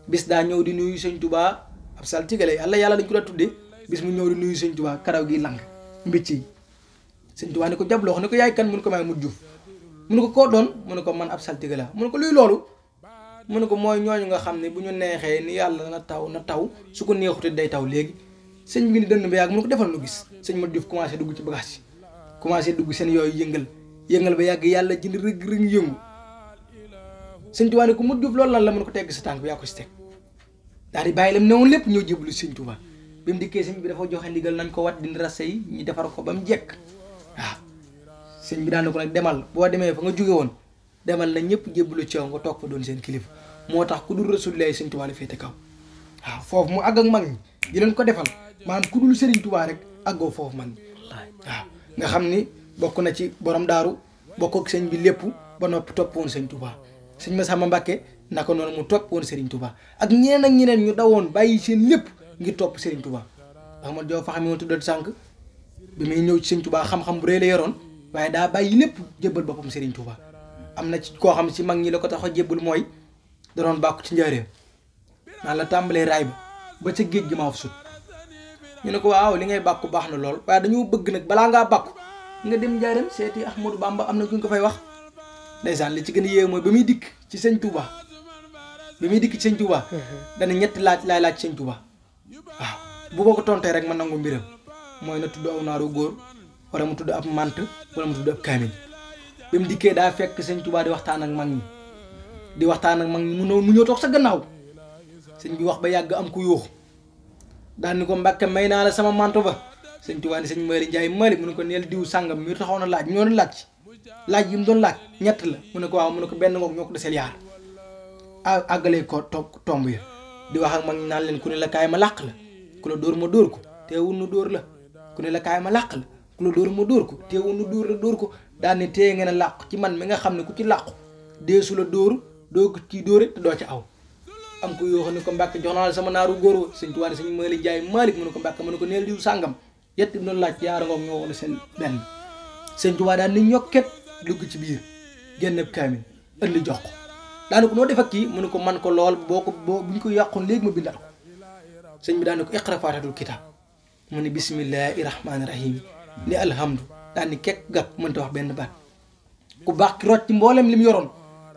bis daa ñëw di nuyu sëñ Tuubaa ab saltige la yàlla dañ ko daa tuddee bis mu ñëw di nuyu sëñ Tuubaa karaw gi lang mbicc yi sëñ Tuubaa ne ko jabloo xam ne ko yaay kan mun ko may Mat Juuf mu ne ko koo doon mu ne ko man ab saltige la mu ne ko luy loolu mu ne ko mooy ñooñu nga xam ne bu ñu neexee ni yàlla na taw su ko neexutee day taw léegi sëñ bi ni dënn ba yàgg mu ne ko defal nu gis sëñ Mat Juuf commencé dugg ci bagage yi commencé dugg seen yooyu yëngal ba yàgg yàlla jënd rëng yëngu sëñ Tuubaa ne ko mu Jóob loolu lan la mën ko tegg sa tànk bi yaa ko si teg daal di bàyyi lam newoon lépp ñëw jébbalu sëñ Tuubaa bi mu dikkee sëñ bi dafa joxe ndigal nañ ko wat dindi rase yi ñu defar ko ba mu jekk waaw sëñ bi daan na ko nag demal boo demee fa nga jóge woon demal na ñëpp jébbalu ci yow nga toog fa doon seen kilifa moo tax ku dul Rasulullah sëñ Tuubaa la féete kaw waaw foofu mu àgg ak mag ñi di leen ko defal maanaam ku dul Sëriñ Tuubaa rek àggoo foofu man waaw nga xam ni bokk na ci borom daaru bokk ak sëñ bi lépp ba noppi topp woon sëñ Tuubaa sëñ Masamba Mbàkke naka noonu mu topp woon Sëriñ Tuubaa ak ñeneen ak ñeneen ñu dawoon bàyyi seen lépp ngir topp Sëriñ Tuubaa Ahmad Jaw fa xam ne tuddal sànq bi muy ñëw ci sëñ Tuubaa xam-xam bu rëy la yoroon waaye daa bàyyi lépp jébbal boppam Sëriñ Tuubaa am na ci koo xam ci mag ñi la ko tax a jébbal mooy da doon bàkku ci njaareem naan la tàmbalee raay ba ca géej gi maa fa sut ñu ne ko waaw li ngay bàkku baax na lool waaye dañoo bëgg nag balaa ngaa bàkku nga dem njaareem seeti Ahmadou Bamba am na ku ñu ko fay wax ndeysaan li ci gën a yéeme mooy ba muy dikk ci sëñ Touba dana ñetti laaj laay laaj sëñ Touba waaw bu ma ko tontee rek ma nangu mbiram mooy na tudd aw naaru góor wala mu tudd ab mant wala mu tudd ab kaamil ba mu dikkee daa fekk sëñ Touba di waxtaan ak mag ñi mu ñëw toog sa gannaaw sëñ bi wax ba yàgg am ku yuux daan ni ko Mbàkke may naa la sama manto ba sëñ Tuubaa ni sëñ Malick Ndiaye Malick mu ne ko neel diw sàngam mi taxaw na laaj ñoo doon laaj yi mu doon laaj ñett la mu ne ko waaw mu ne ko benn ngoog ñoo ko deseel yaar àggalee ko tomb ya di wax ak mag ñi naan leen ku ne la kaay ma làq la ku la dóor ma dóor ko teewul nu dóor la ku ne la kaay ma làq la ku la dóor ma dóor ko teewul nu dóor ko daan ne téye ngeen a làqu ci man mi nga xam ne ku ci làqu deesu la dóor doo ko ci dóore te doo ci aw am ko yoo xam ne ko Mbàkke jox naa la sama naaru góor wa sëñ Tuubaa ne sëñ Malick Ndiaye Malick mu ne ko Mbàkke mu ne ko neel diw sàngam yett bi doon laaj yaara ngoog ñoo woon seen benn sëñ Tuubaa daan ni ñokket dugg ci biir génn kaamil indi jox ko daane ko noo def ak kii mu ne ko man ko lool boo bu ñu ko yàqoon léegi ma bindal ko sëñ bi daane ko iqra faatihatul kitaab mu ne bismillahi rahmaani rahim ni alhamdu daan ni kekk gàpp mënta wax benn baat ku baax ki rocc ci mboolem li mu yoroon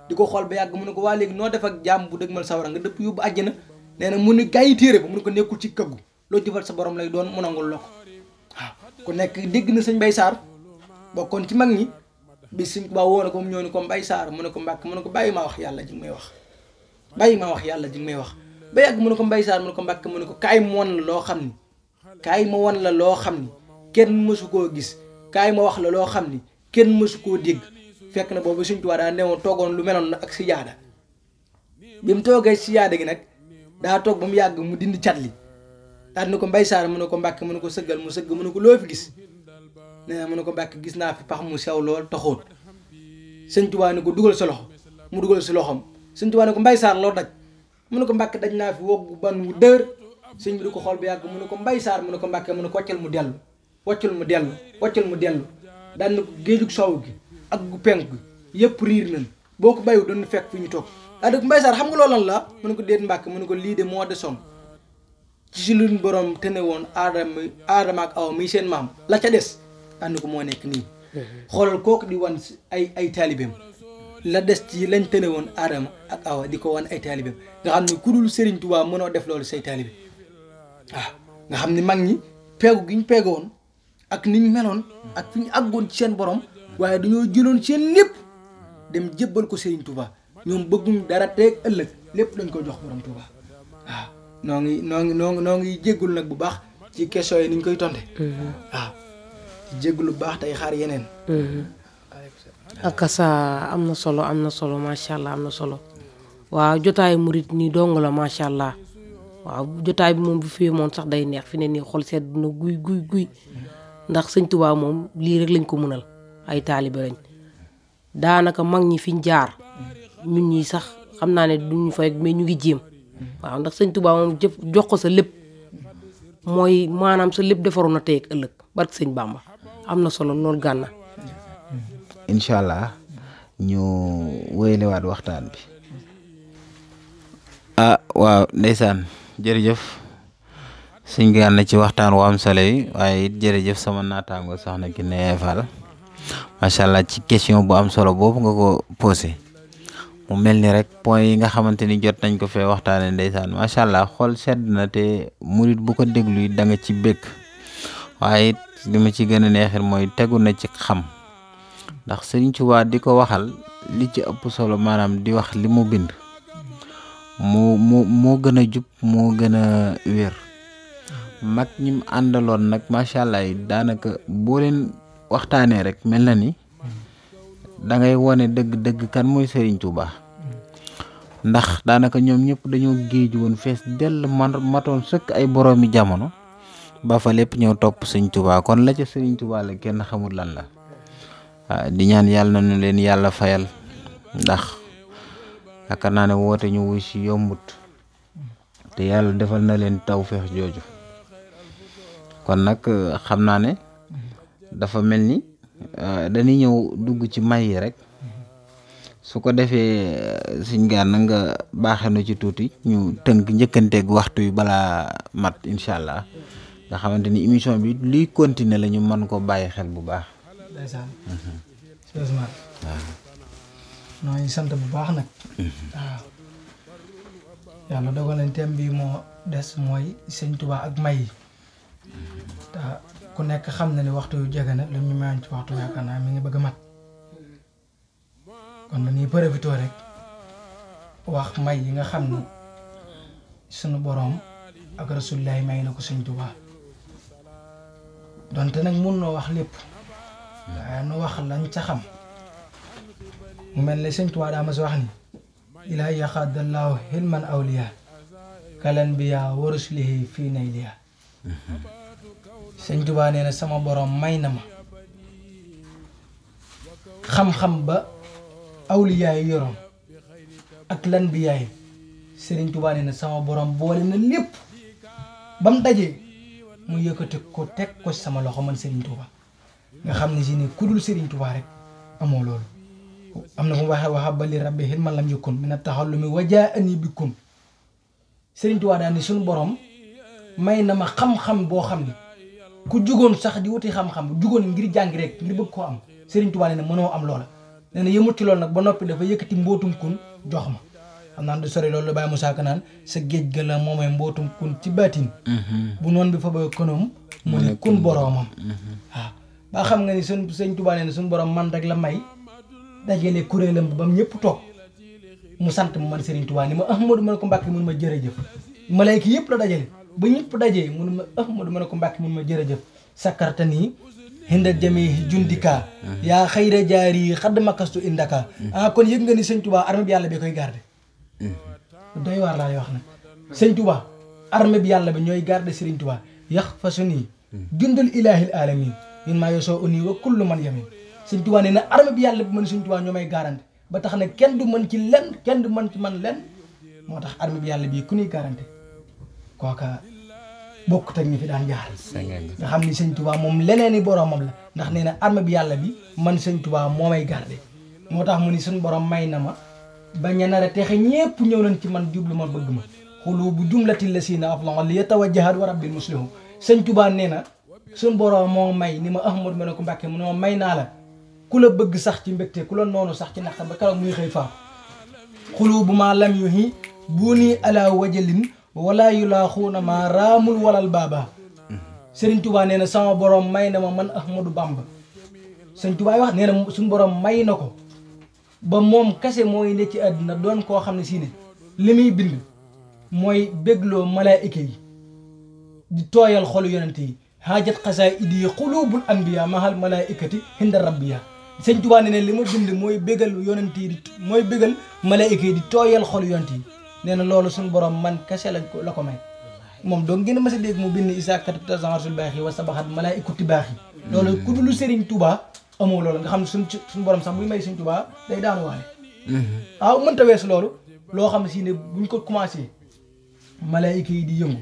di ko xool ba yàgg mu ne ko waa léegi noo def ak jaam bu dëgmal sawara nga dëpp yóbbu àjjana nee na mu ne gaa yi téere ba mu ne ko nekkul ci kaggu loo jëfal sa borom lay doon mu nangul la ko waaw ku nekk dégg na sëñ Mbay Saar bokkoon ci mag ñi bi sëñ Tuubaa woo na ko mu ñëw ni ko Mbay Saar mu ne ko Mbàkke mu ne ko bàyyi maa wax yàlla ji nga may wax ba yàgg mu ne ko Mbay Saar mu ne ko Mbàkke mu ne ko kaay ma wan la loo xam ni kenn mësu koo gis kaay ma wax la loo xam ni kenn mësu koo dégg fekk na boobu sëñ Tuubaa daa newoon toogoon lu meloon na ak sijaada bi mu toogee sijaada gi nag daa toog ba mu yàgg mu dindi cat li daal ni ko Mbay Saar mu ne ko Mbàkke mu ne ko sëggal mu sëgg mu ne ko loo fi gis nee na mu ne ko Mbàkke gis naa fi pax mu sew lool taxóot sëñ Tuubaa ne ko dugal sa loxo mu dugal si loxom sëñ Tuubaa ne ko Mbay Saar loo daj mu ne ko Mbàkke daj naa fi woggu ban wu dër sëñ bi di ko xool ba yàgg mu ne ko Mbay Saar mu ne ko Mbàkke mu ne ko wàccal mu dellu daal ni ko géejug soow gi ak gu penk gi yëpp riir nañ boo ko bàyyiwu doon fekk fi ñu toog daa dëkk Mbay Saar xam nga loolu lan la mu ne ko déet Mbàkke mu ne ko lii de moo desoon ci si luñ borom te ne woon aadama ak awa muy seen maam la ca des daal ko moo nekk nii xoolal kooku di wan ay taalibeem la des ci lañ te ne woon aadama ak awa di ko wan ay taalibeem nga xam ne ku dul Sëriñ Tuubaa mënoo def loolu say taalibe waaw nga xam ne mag ñi peegu gi ñu peegoon ak niñ meloon ak fi ñu àggoon ci seen borom waaye dañoo jëloon seen lépp dem jébbal ko Sëriñ Tuubaa ñoom bëgguñ dara teeg ëllëg lépp dañ ko jox borom Tuubaa waaw noo ngi jéggul nag bu baax ci question yi ni ñu koy tonte waaw ci jéggul bu baax tey xaar yeneen akasa am na solo macha allah am na solo waaw jotaayu murit nii dong la macha allah waaw jotaay bi moom bu fi moom sax day neex fi ne nii xol sedd na guy ndax sëñ Tuubaa moom lii rek lañ ko mënal ay taalibe lañ daanaka mag ñi fiñ jaar ñun ñi sax xam naa ne duñu fay mais ñu ngi jéem waaw ndax sëñ Tuubaa moom jox ko sa lépp mooy maanaam sa lépp defaroon na tey ak ëllëg barke sëñ Bàmba am na solo loolu Gana. incha allah ñu wéyalewaat waxtaan bi. waaw ndeysaan jërëjëf sëñ Gana ci waxtaan wu am solo yi waaye it jërëjëf sama naataango soxna Kiné Fall macha allah ci question bu am solo boobu nga ko posé mu mel ni rek point yi nga xamante ni jot nañ ko fee waxtaanee ndeysaan macha allah xol sedd na te murit bu ko déglu da nga ci bëgg waaye it li ma ci gën a neexit mooy tegu na ci xam ndax Sëriñ Tuubaa di ko waxal li ci ëpp solo maanaam di wax li mu bind moo gën a jub moo gën a wér mag ñi mu àndaloon nag macha allah daanaka boo leen waxtaanee rek mel na ni da ngay wone dëgg-dëgg kan mooy Sëriñ Tuubaa ndax daanaka ñoom ñëpp dañoo géeju woon fees dell matoon sëkk ay boroomi jamono ba fa lépp ñëw topp Sëriñ Tuubaa kon la ca Sëriñ Tuubaa la kenn xamul lan la di ñaan yàlla nañu leen yàlla fayal ndax yaakaar naa ne woote ñu wuy si yombut te yàlla defal na leen tawfeex jooju kon nag xam naa ne dafa mel ni dañuy ñëw dugg ci may yi rek su ko defee Sëñ Gana nga baaxee na ci tuuti ñu tënk njëkkanteeg waxtu wi balaa mat incha allah nga xamante ni émission bi luy continuer la ñu mën ko bàyyi xel bu baax. ndeysaan sérieusement noo ngi sant bu baax nag waaw yàlla dogal na thème bi moo des mooy Sëñ Tuubaa ak may yi te ku nekk xam na ni waxtu yu jege na lu ñu mayaan ci waxtu yaakaar naa mi ngi bëgg a mat kon dañuy profité rek wax may yi nga xam ni sunu boroom ak Rasulullaay may na ko Sëñ Tuubaa donte nag mun noo wax lépp waaye nu wax lañ ca xam mu mel ne Sëñ Tuubaa daa ma si wax ni ilaa yaxaadallaahu hilman awliya kalan biya wa rusulihi fii nayliya Sëñ Tuubaa nee na sama borom may na ma xam-xam ba awliya yi yoroon ak lan bi yaay Sëriñ Tuubaa nee na sama borom boole na lépp ba mu dajee mu yëkkati ko teg ko sama loxo man Sëriñ Tuubaa nga xam ne si ni ku dul Sëriñ Tuubaa rek amoo loolu am na fu mu waxee wahaba li rabbi hilman lam yakun mina taxallumi wa jaa'ani bikum Sëriñ Tuubaa daal ni suñu borom may na ma xam-xam boo xam ne ku jugoon sax di wuti xam-xam jugoon ngir jàngi rek ngir bëgg koo am Sëriñ Tuubaa nee na mënoo am loola nee na yëmut ci loolu nag ba noppi dafa yëkkati mbootum kun jox ma xam naa du sori loolu la Baye Moussa Ka naan sa géej ga la moomay mbootum kun ci baatin bu noonu bi fa ba konoom mu ne kun boroomam waaw ba xam nga ni Sëñ Tuubaa nee na suñu borom man rek la may dajale kuréelam ba mu ñëpp toog mu sant ma man Sëriñ Tuubaa ni ma Ahmadu ma ne ko Mbàkke mun ma jërëjëf malayka yëpp la dajale ba ñëpp dajee mun ma Ahmadu ma ne ko Mbàkke mun ma jërëjëf sakkarta nii hinda jamee jundika yaa xayra jaari xadd makastu indaka kon yëg nga ni Sëñ Tuubaa armée bi yàlla bi koy garde doy waar laa lay wax nag Sëñ Tuubaa armée bi yàlla bi ñooy garde Sëriñ Tuubaa yax fa su nii jundul ilaahil alamin min maa yosoo uni wa kullu man yamin Sëñ Tuubaa nee na armée bi yàlla bi man Sëñ Tuubaa ñoo may garante ba tax ne kenn du mën ci lenn kenn du mën ci man lenn moo tax armée bi yàlla bii ku ñuy garante kooka bokkut ak ñi fi daan jaar nga xam ni Sëñ Tuubaa moom leneen i boroomam la ndax nee na armée bi yàlla bi man Sëñ Tuubaa moo may garde moo tax mu ni suñu borom may na ma ba ña nar a texe ñépp ñëw nañ ci man jublu ma bëgg ma xulu bu jumlati la siina afla li yatawajjahat wa rabbil muslihu Sëñ Tuubaa nee na suñu borom moo may ni ma Ahmadu ma ne ko Mbàkke mu ne ma may naa la ku la bëgg sax ci mbégte ku la noonu sax ci naqar ba keroog muy xëy faa xulu bu maa lam yuhi bu nii ala wajalin wala yu laa xuuna ma raamul walal baaba Sëriñ Tuubaa nee na sama borom may na ma man Ahmadu Bamba Sëriñ Tuubaa wax nee na suñu borom may na ko ba moom kese mooy ne ci àddina doon koo xam ne si ne li muy bind mooy bégloo malaayika yi di tooyal xolu yonente yi haajat xasaa idi xulubul anbiya mahal malaayikati hinda rabbiya Sëriñ Tuubaa nee na li ma bind mooy bégal yonente yi mooy bégal malaayika yi di tooyal xolu yonente yi nee na loolu suñu borom man kese la ko may moom donc gën a mas a dégg mu bind isa katibta zansul baax yi wa sabaxat malaayikati baax yi loolu ku dul Sëriñ Tuubaa amoo loolu nga xam ne suñu borom sax buy may Sëñ Tuubaa day daanu waale waaw mënta weesu loolu loo xam ne si ne buñ ko commencé malaayika yi di yëngu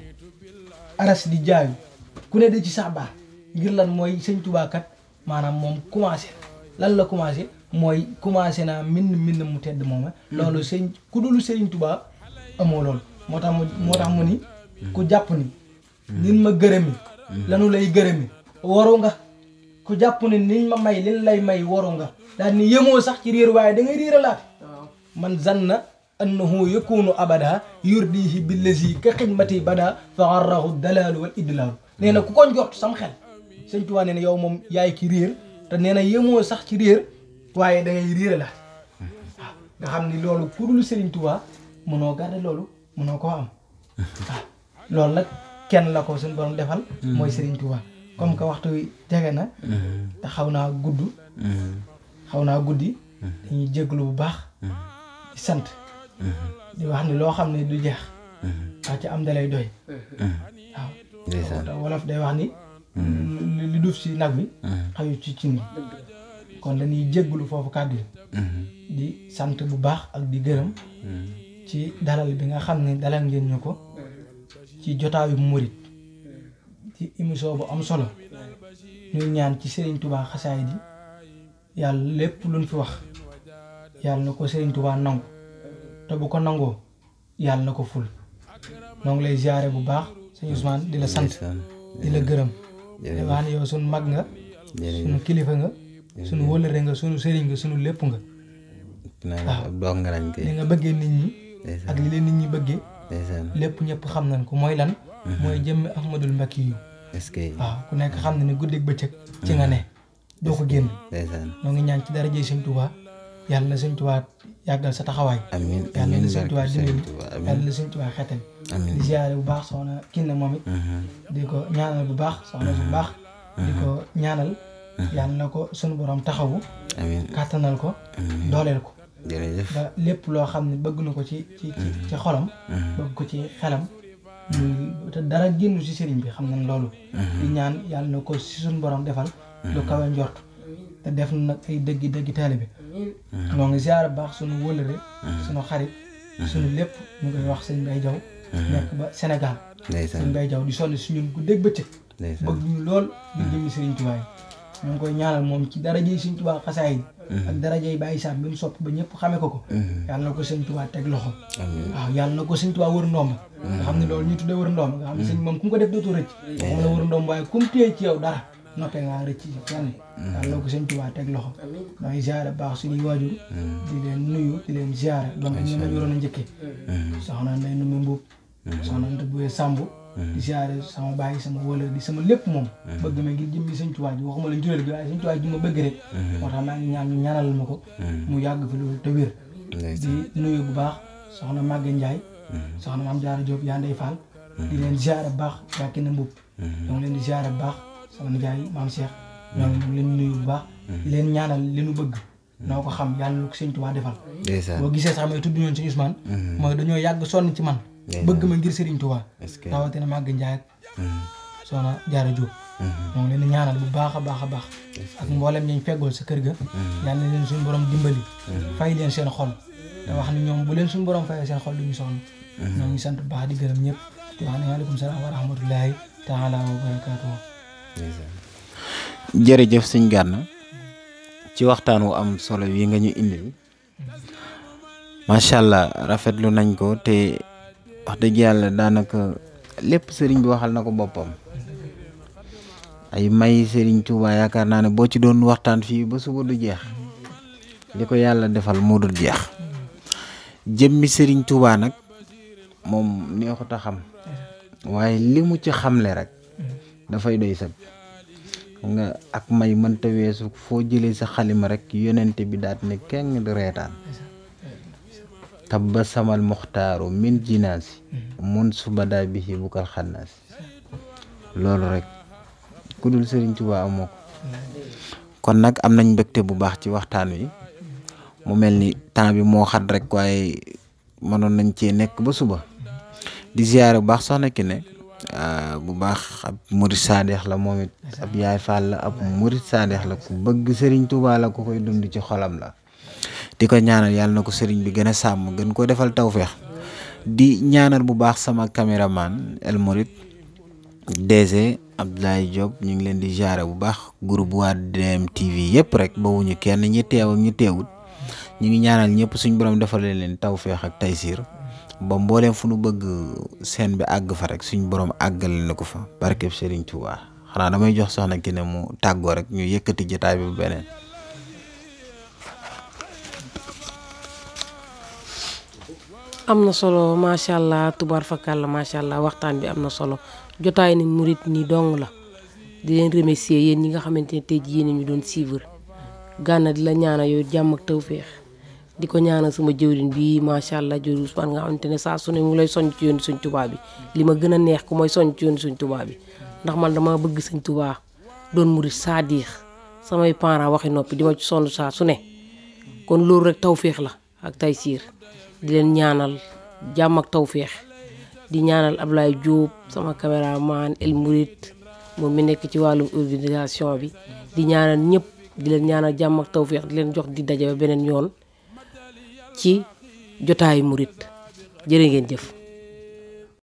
aras di jaayu ku ne da ci sax baax ngir lan mooy Sëñ Tuubaa kat maanaam moom commencé lan la commencé mooy commencé naa min mu tedd mooma loolu ku dul Sëriñ Tuubaa amoo loolu moo tax mu ni ku jàpp ni nin ma gërëmi lanu lay gërëmi waru nga ku jàpp ne niñ ma may liñ lay may waru nga daal ni yemoo sax ci réer waaye da ngay réeralaat man zanna annahu yakunu abada yurdihi billazi ka xidmati bada fa garrahu dalaalu wal idlaalu nee na ku ko njort sam xel sëñ Tuubaa nee na yow moom yaay ki réer te nee na yemoo sax ci réer waaye da ngay réer la waaw nga xam ni loolu ku dul Sëriñ Tuubaa mënoo garder loolu mënoo koo am waaw loolu nag kenn la ko suñu borom defal mooy Sëriñ Tuubaa comme que waxtu wi jege na te xaw naa guddi dañuy jéglu bu baax di sant di wax ni loo xam ne du jeex waa ci am dalay doy waaw te wolof day wax ni li duuf si nag bi xayu ci cin bi kon dañuy jéglu foofu kàddu yi di sant bu baax ak di gërëm ci dalal bi nga xam ne dalal ngeen ñu ko ci jotaayu murit ci émission bu am solo ñuy ñaan ci Serigne Touba xasaay di yàlla lépp luñ fi wax yàlla na ko Serigne Touba nangu te bu ko nangoo yàlla na ko ful noo ngi lay ziare bu baax sëñ Ousmane di la sant di la gërëm di wax ne yow sunu mag nga sunu kilifa nga sunu wëllëre nga sunu sëriñ nga sunu lépp nga waaw li nga bëggee nit ñi ak li leen nit ñi bëggee lépp ñëpp xam nañ ko mooy lan mooy jëmmi Ahmadul Mbakki yu waaw ku nekk xam na ne guddeeg bëccëg ci nga ne doo ko génn noo ngi ñaan ci dara jëy sëñ Touba yàlla na sëñ Touba yàggal sa taxawaay yàlla na sëñ Touba dimbali yàlla na sëñ Touba xetal di ziare bu baax soxna Kiné moom it di ko ñaanal bu baax soxna bu baax di ko ñaanal yàlla na ko sunu borom taxawu kàttanal ko dooleel ko ba lépp loo xam ne bëgg na ko ci xolam bëgg ko ci xelam te dara génnu ci sëriñ bi xam nañ loolu di ñaan yàlla na ko ci suñu borom defal lu kawe njort te def na nag ay dëggi taalibe bi moo ngi ziar bu baax suñu wëlëre suñu xarit suñu lépp ñu koy wax sëñ Mbaye Diaw nekk ba Sénégal sëñ Mbaye Diaw di sonn si ñun ku dégg bëccëg bëgg ñu lool di jëmmi Sëriñ Tuubaa yi ñu ngi koy ñaanal moom ci darajey Sëriñ Tuubaa xasaay yi ak darajey Baye Sam bi mu sopp ba ñëpp xamee ko yàlla na ko Sëriñ Tuubaa teg loxo waaw yàlla na ko Sëriñ Tuubaa wër ndomb nga xam ne loolu ñu tuddee wër ndomb nga xam ne sëñ moom ku mu ko def dootoo rëcc moom la wër ndomb waaye ku mu téye ci yow dara noppee ngaa rëcc ci kenn yàlla na ko Sëriñ Tuubaa teg loxo maa ngi ziare baax suñuy waajur di leen nuyu di leen ziare donc ñoom la ñu waroon a njëkkee soxna Ndeye Ndoumbé Mbuub soxna Anta Bouye Samb di ziare sama baay sama wala di sama lépp moom bëgg ma ngir jëmmi Sëriñ Tuubaa ji waxuma la juréel gi waaye Sëriñ Tuubaa ji ma bëgg rek moo tax maa ngi ñaan ñu ñaanal ma ko mu yàgg fi loolu te wér di nuyu bu baax soxna Maguette Ndiaye soxna Mame Diarra Diop yaa Ndey Fall di leen ziare bu baax yaa Kiné Mbuub ñoo ngi leen di ziare bu baax sama nijaay Maam Cheikh ñoo ngi leen nuyu bu baax di leen ñaanal li nu bëgg noo ko xam yàlla lu ko Sëriñ Tuubaa defal boo gisee sax may tudd ñoon ci Ousmane mooy dañoo yàgg sonn ci man bëgg ma ngir Sëriñ Tuubaa rawatina Maguette Ndiaye ak soxna Diarra Diop ñoo ngi leen di ñaanal bu baax a baax a baax ak mboolem ñañ feggool sa kër ga yàlla na leen suñu borom dimbali fay leen seen xol te wax ni ñoom bu leen suñu borom fayee seen xol duñu sonn ñoo ngi sant bu baax di gërëm ñëpp di wax ne waaleykum salaam wa rahmatullahi taala wa barakaatuh jërëjëf sëñ Gana ci waxtaan wu am solo wi nga ñu indil macha allah rafetlu nañ ko te wax dëgg yàlla daanaka lépp sëriñ bi waxal na ko boppam ay may sëriñ Touba yaakaar naa ne boo ci doon waxtaan fii ba suba du jeex li ko yàlla defal moo dul jeex jëmmi sëriñ Touba nag moom neexut a xam waaye li mu ci xamle rek dafay doy sëg nga ak may mënta weesu foo jëlee sa xalima rek yonente bi daat ne kenn di reetaan tabba samal muxtaaru min jinaasi mun subada bihi bukal xannaasi loolu rek ku dul Sëriñ Tuubaa amoo ko kon nag am nañ mbégte bu baax ci waxtaan wi mu mel ni temps bi moo xat rek waaye mënoon nañ cee nekk ba suba di ziyaare bu baax soxna Kiné bu baax ab murit saadeex la moom it ab yaay Fall la ab murit saadeex la ku bëgg Sëriñ Tuubaa la ku koy dund ci xolam la di ko ñaanal yàlla na ko sëriñ bi gën a sàmm gën ko defal tawféex di ñaanal bu baax sama caméraman El Mourid DG Abdoulaye Diop ñu ngi leen di jaare bu baax groupe waa DMTV yëpp rek bawuñu kenn ñi teew ak ñi teewut ñu ngi ñaanal ñëpp suñ borom defal leen tawféex ak taysiir ba mbooleem fu nu bëgg seen bi àgg fa rek suñ borom àggal na ko fa barkeb Sëriñ Tuubaa xanaa damay jox soxna Kiné mu tàggoo rek ñu yëkkati jotaay bi bu beneen. am na solo macha allah tubaar fakàlla macha allah waxtaan bi am na solo jotaay ni murit ni dong la di leen remercier yéen ñi nga xamante ne tey jii yéen ñu doon suivre Gana di la ñaanal yow jàmm ak tawféex di ko ñaanal sama jëwriñ bi macha allah jëwriñ Ousmane nga xamante ne saa su ne mu lay soññ ci yoonu Sëñ Tuubaa bi li ma gën a neex ku mooy soññ ci yoonu Sëñ Tuubaa bi ndax man dama bëgg Sëñ Tuubaa doon murit saadix samay parents waxi noppi di ma ci sonn saa su ne kon loolu rek tawféex la ak taysiir di leen ñaanal jàmm ak tawféex di ñaanal Ablaye Diop sama caméraman El Mourid moom mi nekk ci wàllum organisation bi di ñaanal ñëpp di leen ñaanal jàmm ak tawféex di leen jox di daje ba beneen yoon ci jotaayu murit jërë ngeen jëf